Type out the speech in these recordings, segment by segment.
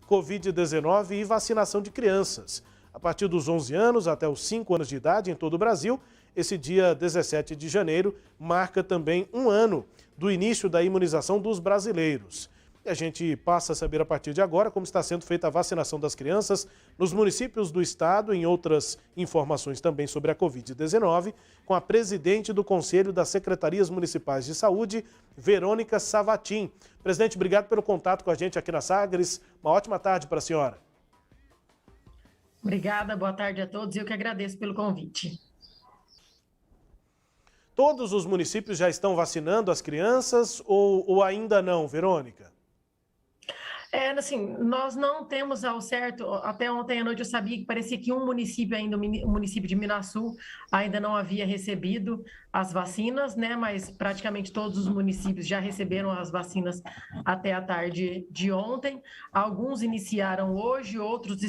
Covid-19 e vacinação de crianças. A partir dos 11 anos até os 5 anos de idade em todo o Brasil, esse dia 17 de janeiro marca também um ano do início da imunização dos brasileiros. E a gente passa a saber a partir de agora como está sendo feita a vacinação das crianças nos municípios do estado, em outras informações também sobre a Covid-19, com a presidente do Conselho das Secretarias Municipais de Saúde, Verônica Savatin. Presidente, obrigado pelo contato com a gente aqui na Sagres. Uma ótima tarde para a senhora. Obrigada, boa tarde a todos e eu que agradeço pelo convite. Todos os municípios já estão vacinando as crianças ou ainda não, Verônica? Assim, nós não temos ao certo, até ontem à noite eu sabia que parecia que um município ainda, o município de Minasul, ainda não havia recebido as vacinas, né? Mas praticamente todos os municípios já receberam as vacinas até a tarde de ontem. Alguns iniciaram hoje, outros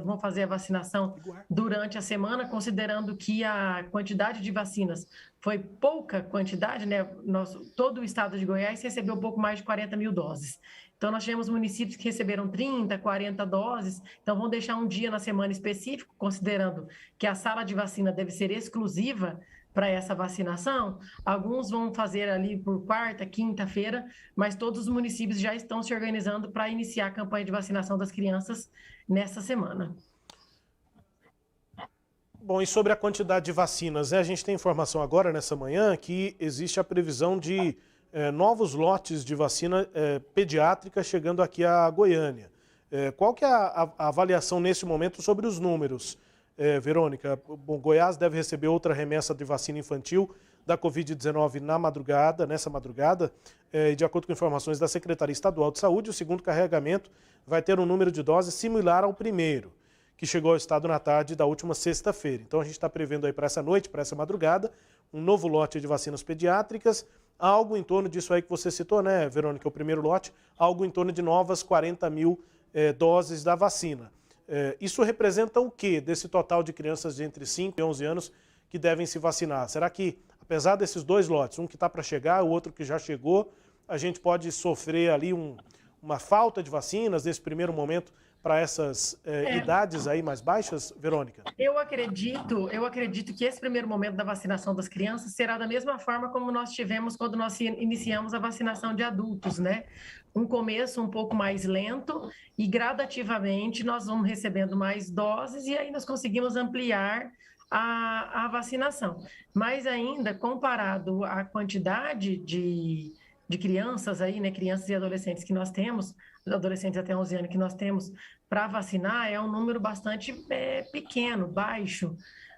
vão fazer a vacinação durante a semana, considerando que a quantidade de vacinas foi pouca quantidade, né? Todo o estado de Goiás recebeu pouco mais de 40 mil doses. Então, nós tivemos municípios que receberam 30, 40 doses, então vão deixar um dia na semana específico, considerando que a sala de vacina deve ser exclusiva para essa vacinação. Alguns vão fazer ali por quarta, quinta-feira, mas todos os municípios já estão se organizando para iniciar a campanha de vacinação das crianças nessa semana. Bom, e sobre a quantidade de vacinas, né? A gente tem informação agora, nessa manhã, que existe a previsão de novos lotes de vacina pediátrica chegando aqui a Goiânia. Qual que é a avaliação nesse momento sobre os números, Verônica? Bom, Goiás deve receber outra remessa de vacina infantil da Covid-19 nessa madrugada, e de acordo com informações da Secretaria Estadual de Saúde, o segundo carregamento vai ter um número de doses similar ao primeiro, que chegou ao estado na tarde da última sexta-feira. Então a gente está prevendo aí para essa noite, para essa madrugada, um novo lote de vacinas pediátricas, algo em torno disso aí que você citou, né, Verônica, o primeiro lote, algo em torno de novas 40 mil doses da vacina. Isso representa o quê desse total de crianças de entre 5 e 11 anos que devem se vacinar? Será que, apesar desses dois lotes, um que está para chegar, o outro que já chegou, a gente pode sofrer ali uma falta de vacinas nesse primeiro momento para essas idades aí mais baixas, Verônica? Eu acredito que esse primeiro momento da vacinação das crianças será da mesma forma como nós tivemos quando nós iniciamos a vacinação de adultos, né? Um começo um pouco mais lento e gradativamente nós vamos recebendo mais doses e aí nós conseguimos ampliar a vacinação. Mas ainda, comparado à quantidade de crianças aí, né, crianças e adolescentes que nós temos, adolescentes até 11 anos que nós temos para vacinar, é um número bastante pequeno, baixo,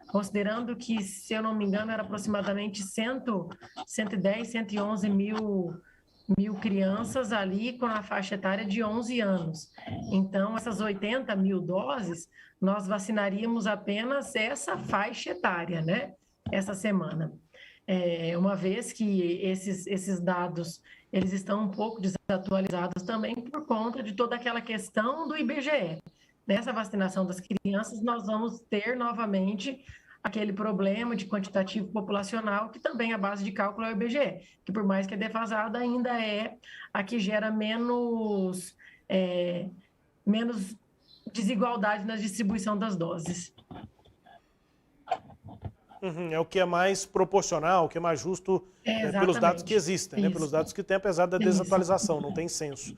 considerando que, se eu não me engano, era aproximadamente 110, 111 mil crianças ali com a faixa etária de 11 anos. Então, essas 80 mil doses, nós vacinaríamos apenas essa faixa etária, né, essa semana. Uma vez que esses dados eles estão um pouco desatualizados também por conta de toda aquela questão do IBGE. Nessa vacinação das crianças, nós vamos ter novamente aquele problema de quantitativo populacional, que também a base de cálculo é o IBGE, que por mais que é defasada, ainda é a que gera menos desigualdade na distribuição das doses. É o que é mais proporcional, o que é mais justo pelos dados que existem, né? Pelos dados que tem, apesar da desatualização, não tem censo.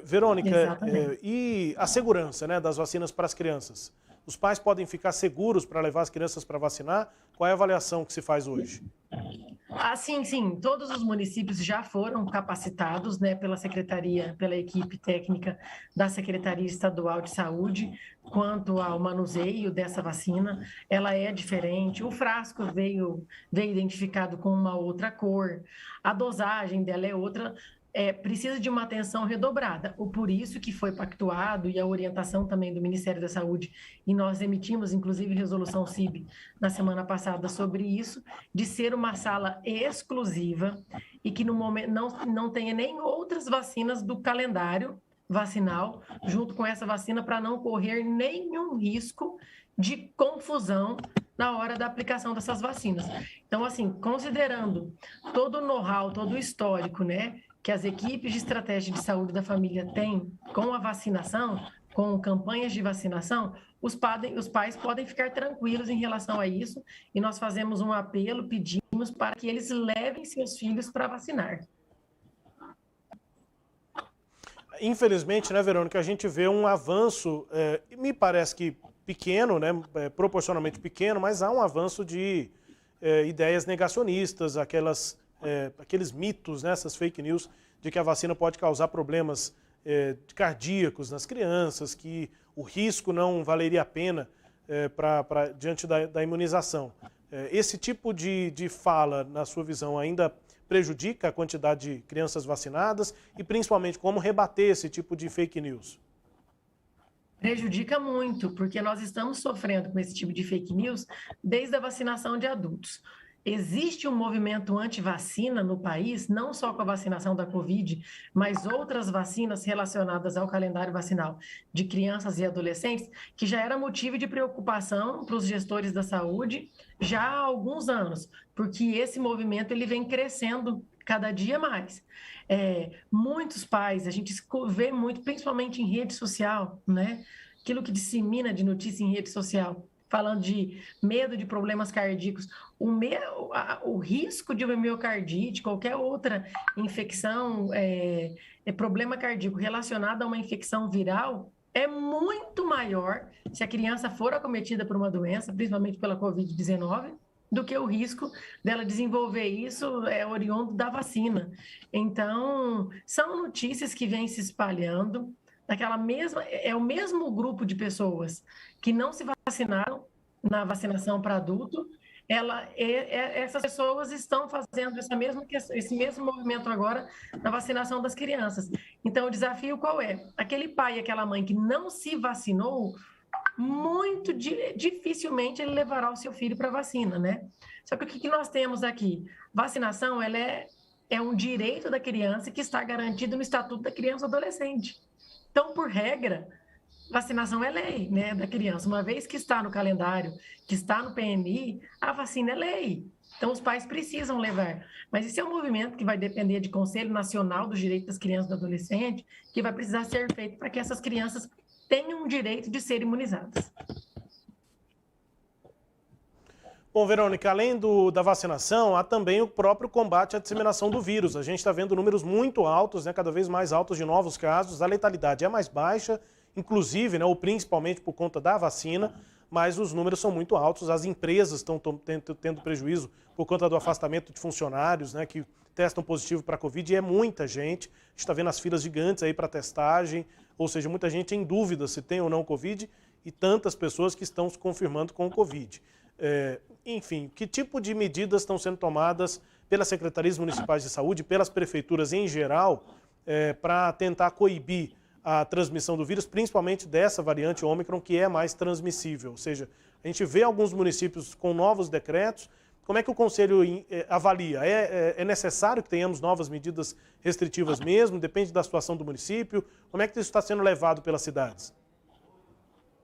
Verônica, e a segurança, né, das vacinas para as crianças? Os pais podem ficar seguros para levar as crianças para vacinar? Qual é a avaliação que se faz hoje? Sim. Todos os municípios já foram capacitados, né, pela secretaria, pela equipe técnica da Secretaria Estadual de Saúde, quanto ao manuseio dessa vacina. Ela é diferente, o frasco veio identificado com uma outra cor, a dosagem dela é outra. Precisa de uma atenção redobrada. Por isso que foi pactuado, e a orientação também do Ministério da Saúde, e nós emitimos, inclusive, resolução CIB na semana passada sobre isso, de ser uma sala exclusiva e que no momento não tenha nem outras vacinas do calendário vacinal junto com essa vacina, para não correr nenhum risco de confusão na hora da aplicação dessas vacinas. Então, assim, considerando todo o know-how, todo o histórico, né, que as equipes de estratégia de saúde da família têm com a vacinação, com campanhas de vacinação, os pais podem ficar tranquilos em relação a isso, e nós fazemos um apelo, pedimos para que eles levem seus filhos para vacinar. Infelizmente, né, Verônica, a gente vê um avanço, me parece que pequeno, né, proporcionalmente pequeno, mas há um avanço de ideias negacionistas, aqueles mitos, né, essas fake news de que a vacina pode causar problemas cardíacos nas crianças, que o risco não valeria a pena diante da imunização. Esse tipo de fala, na sua visão, ainda prejudica a quantidade de crianças vacinadas e, principalmente, como rebater esse tipo de fake news? Prejudica muito, porque nós estamos sofrendo com esse tipo de fake news desde a vacinação de adultos. Existe um movimento anti-vacina no país, não só com a vacinação da Covid, mas outras vacinas relacionadas ao calendário vacinal de crianças e adolescentes, que já era motivo de preocupação para os gestores da saúde já há alguns anos, porque esse movimento ele vem crescendo cada dia mais. Muitos pais, a gente vê muito, principalmente em rede social, né? Aquilo que dissemina de notícia em rede social, falando de medo de problemas cardíacos. O risco de uma miocardite, qualquer outra infecção, problema cardíaco relacionado a uma infecção viral, é muito maior se a criança for acometida por uma doença, principalmente pela Covid-19, do que o risco dela desenvolver isso oriundo da vacina. Então, são notícias que vêm se espalhando, é o mesmo grupo de pessoas que não se vacinaram na vacinação para adulto, essas pessoas estão fazendo esse mesmo movimento agora na vacinação das crianças. Então, o desafio qual é? Aquele pai e aquela mãe que não se vacinou, muito dificilmente ele levará o seu filho para a vacina, né? Só que o que nós temos aqui? Vacinação, ela é um direito da criança que está garantido no Estatuto da Criança e Adolescente. Então, por regra, vacinação é lei, né, da criança. Uma vez que está no calendário, que está no PNI, a vacina é lei. Então, os pais precisam levar. Mas esse é um movimento que vai depender de Conselho Nacional dos Direitos das Crianças e do Adolescente, que vai precisar ser feito para que essas crianças tenham o direito de serem imunizadas. Bom, Verônica, além da vacinação, há também o próprio combate à disseminação do vírus. A gente está vendo números muito altos, né, cada vez mais altos de novos casos. A letalidade é mais baixa, inclusive, né, ou principalmente por conta da vacina, mas os números são muito altos. As empresas estão tendo prejuízo por conta do afastamento de funcionários, né, que testam positivo para a Covid, e é muita gente. A gente está vendo as filas gigantes aí para testagem, ou seja, muita gente em dúvida se tem ou não Covid, e tantas pessoas que estão se confirmando com o Covid. Enfim, que tipo de medidas estão sendo tomadas pelas secretarias municipais de saúde, pelas prefeituras em geral, para tentar coibir a transmissão do vírus, principalmente dessa variante Ômicron, que é mais transmissível? Ou seja, a gente vê alguns municípios com novos decretos. Como é que o Conselho avalia? É necessário que tenhamos novas medidas restritivas mesmo? Depende da situação do município? Como é que isso está sendo levado pelas cidades?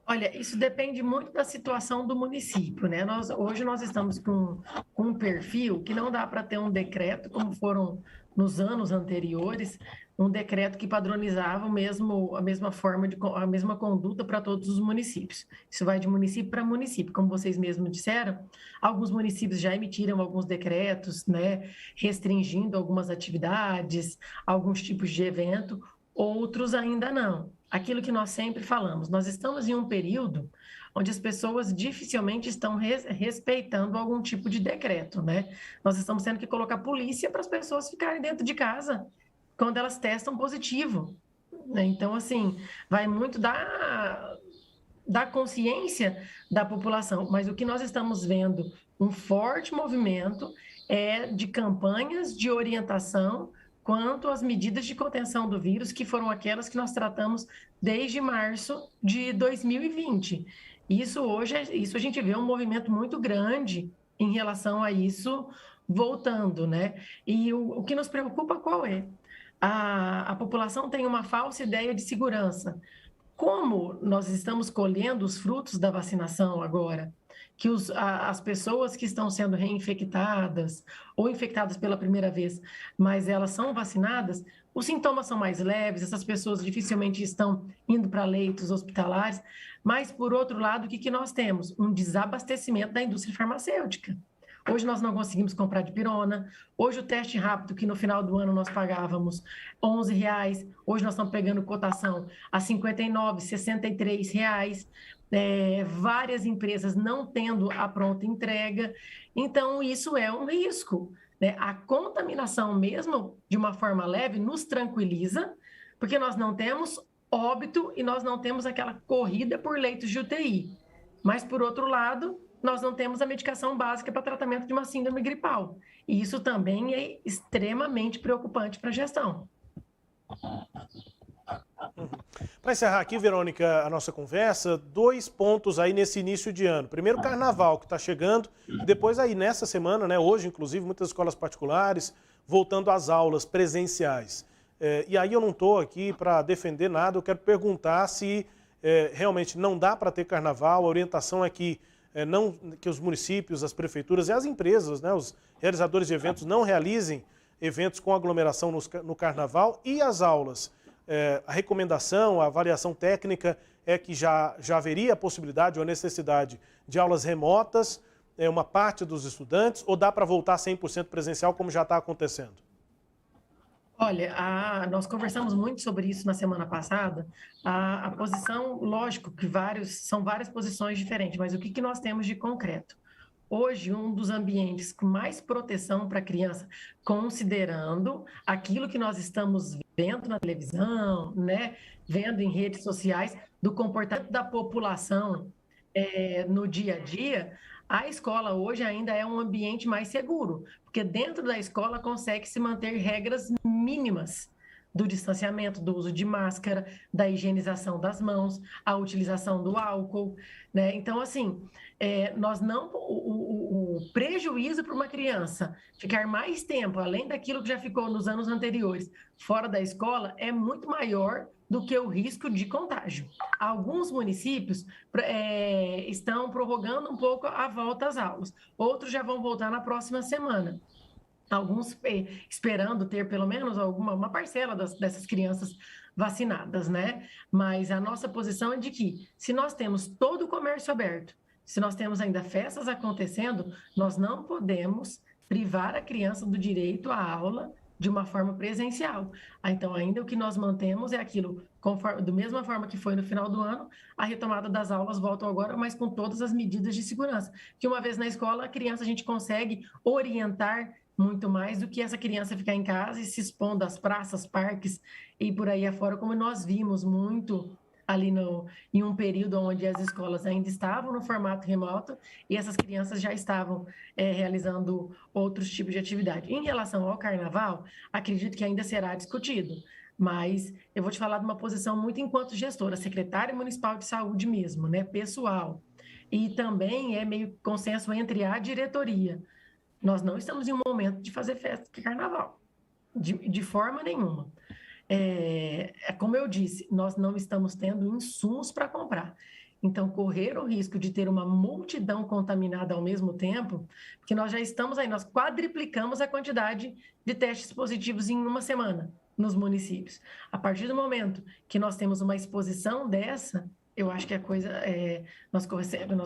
Olha, isso depende muito da situação do município, né? Hoje nós estamos com um perfil que não dá para ter um decreto, como foram nos anos anteriores, um decreto que padronizava a mesma forma, a mesma conduta para todos os municípios. Isso vai de município para município, como vocês mesmos disseram. Alguns municípios já emitiram alguns decretos, né, restringindo algumas atividades, alguns tipos de evento, outros ainda não. Aquilo que nós sempre falamos, nós estamos em um período onde as pessoas dificilmente estão respeitando algum tipo de decreto, né? Nós estamos tendo que colocar polícia para as pessoas ficarem dentro de casa quando elas testam positivo, né? Então, assim, vai muito da consciência da população, mas o que nós estamos vendo, um forte movimento de campanhas de orientação quanto às medidas de contenção do vírus, que foram aquelas que nós tratamos desde março de 2020. Isso a gente vê um movimento muito grande em relação a isso voltando, né? E o que nos preocupa qual é? A população tem uma falsa ideia de segurança. Como nós estamos colhendo os frutos da vacinação agora, que as pessoas que estão sendo reinfectadas ou infectadas pela primeira vez, mas elas são vacinadas, os sintomas são mais leves, essas pessoas dificilmente estão indo para leitos hospitalares, mas, por outro lado, o que nós temos? Um desabastecimento da indústria farmacêutica. Hoje nós não conseguimos comprar dipirona. Hoje o teste rápido, que no final do ano nós pagávamos R$11, hoje nós estamos pegando cotação a R$59, R$63. Várias empresas não tendo a pronta entrega. Então, isso é um risco, né? A contaminação, mesmo de uma forma leve, nos tranquiliza, porque nós não temos óbito e nós não temos aquela corrida por leitos de UTI. Mas, por outro lado, nós não temos a medicação básica para tratamento de uma síndrome gripal. E isso também é extremamente preocupante para a gestão. Para encerrar aqui, Verônica, a nossa conversa, 2 pontos aí nesse início de ano. Primeiro, o carnaval que está chegando, e depois aí nessa semana, né, hoje, inclusive, muitas escolas particulares voltando às aulas presenciais. E aí eu não estou aqui para defender nada, eu quero perguntar se realmente não dá para ter carnaval, a orientação é que que os municípios, as prefeituras e as empresas, né, os realizadores de eventos não realizem eventos com aglomeração no carnaval e as aulas. A recomendação, a avaliação técnica é que já haveria a possibilidade ou a necessidade de aulas remotas, uma parte dos estudantes, ou dá para voltar 100% presencial como já está acontecendo? Olha, nós conversamos muito sobre isso na semana passada. A posição, lógico que são várias posições diferentes, mas o que nós temos de concreto? Hoje, um dos ambientes com mais proteção para a criança, considerando aquilo que nós estamos vendo na televisão, né, vendo em redes sociais, do comportamento da população no dia a dia, a escola hoje ainda é um ambiente mais seguro, porque dentro da escola consegue se manter regras mínimas do distanciamento, do uso de máscara, da higienização das mãos, a utilização do álcool, né? Então, assim, o prejuízo para uma criança ficar mais tempo, além daquilo que já ficou nos anos anteriores, fora da escola, é muito maior do que o risco de contágio. Alguns municípios estão prorrogando um pouco a volta às aulas, outros já vão voltar na próxima semana. Alguns esperando ter pelo menos uma parcela dessas crianças vacinadas, né? Mas a nossa posição é de que, se nós temos todo o comércio aberto, se nós temos ainda festas acontecendo, nós não podemos privar a criança do direito à aula de uma forma presencial. Então, ainda o que nós mantemos é aquilo, da mesma forma que foi no final do ano, a retomada das aulas voltam agora, mas com todas as medidas de segurança. Que uma vez na escola, a criança a gente consegue orientar muito mais do que essa criança ficar em casa e se expondo às praças, parques e por aí afora, como nós vimos muito ali em um período onde as escolas ainda estavam no formato remoto e essas crianças já estavam realizando outros tipos de atividade. Em relação ao carnaval, acredito que ainda será discutido, mas eu vou te falar de uma posição muito enquanto gestora, secretária municipal de saúde mesmo, né, pessoal, e também é meio consenso entre a diretoria. Nós não estamos em um momento de fazer festa de carnaval, de forma nenhuma. Como eu disse, nós não estamos tendo insumos para comprar. Então, correr o risco de ter uma multidão contaminada ao mesmo tempo, porque nós já estamos aí, nós quadriplicamos a quantidade de testes positivos em uma semana nos municípios. A partir do momento que nós temos uma exposição dessa, eu acho que a coisa nós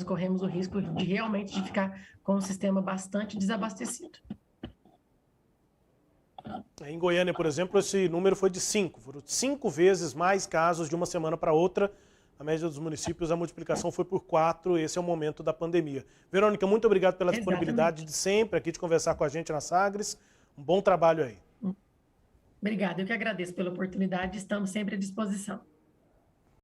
corremos o risco de realmente ficar com um sistema bastante desabastecido. Em Goiânia, por exemplo, esse número foi de 5. Foram 5 vezes mais casos de uma semana para outra. Na média dos municípios, a multiplicação foi por 4. Esse é o momento da pandemia. Verônica, muito obrigado pela disponibilidade de sempre aqui de conversar com a gente na Sagres. Um bom trabalho aí. Obrigada, eu que agradeço pela oportunidade. Estamos sempre à disposição.